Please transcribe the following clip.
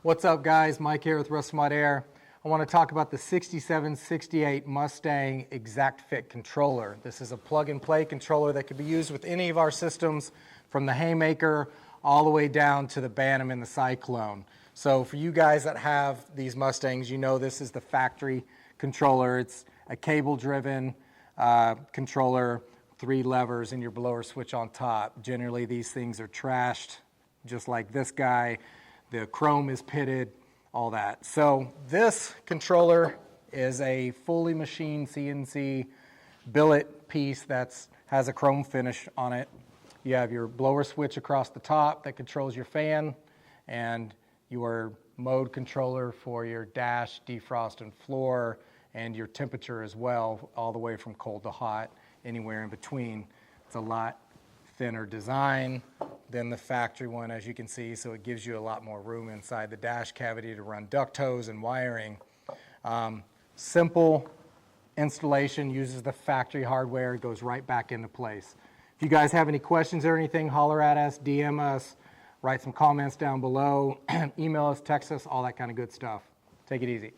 What's up, guys? Mike here with Restomod Air. I want to talk about the 6768 Mustang Exact Fit controller. This is a plug-and-play controller that can be used with any of our systems, from the Haymaker all the way down to the Bantam and the Cyclone. So for you guys that have these Mustangs, you know this is the factory controller. It's a cable-driven controller, 3 levers, and your blower switch on top. Generally, these things are trashed, just like this guy. The chrome is pitted, all that. So this controller is a fully machined CNC billet piece that has a chrome finish on it. You have your blower switch across the top that controls your fan, and your mode controller for your dash, defrost, and floor, and your temperature as well, all the way from cold to hot, anywhere in between. It's a lot thinner design than the factory one, as you can see, so it gives you a lot more room inside the dash cavity to run duct hose and wiring. Simple installation, uses the factory hardware, goes right back into place. If you guys have any questions or anything, holler at us, DM us, write some comments down below, email us, text us, all that kind of good stuff. Take it easy.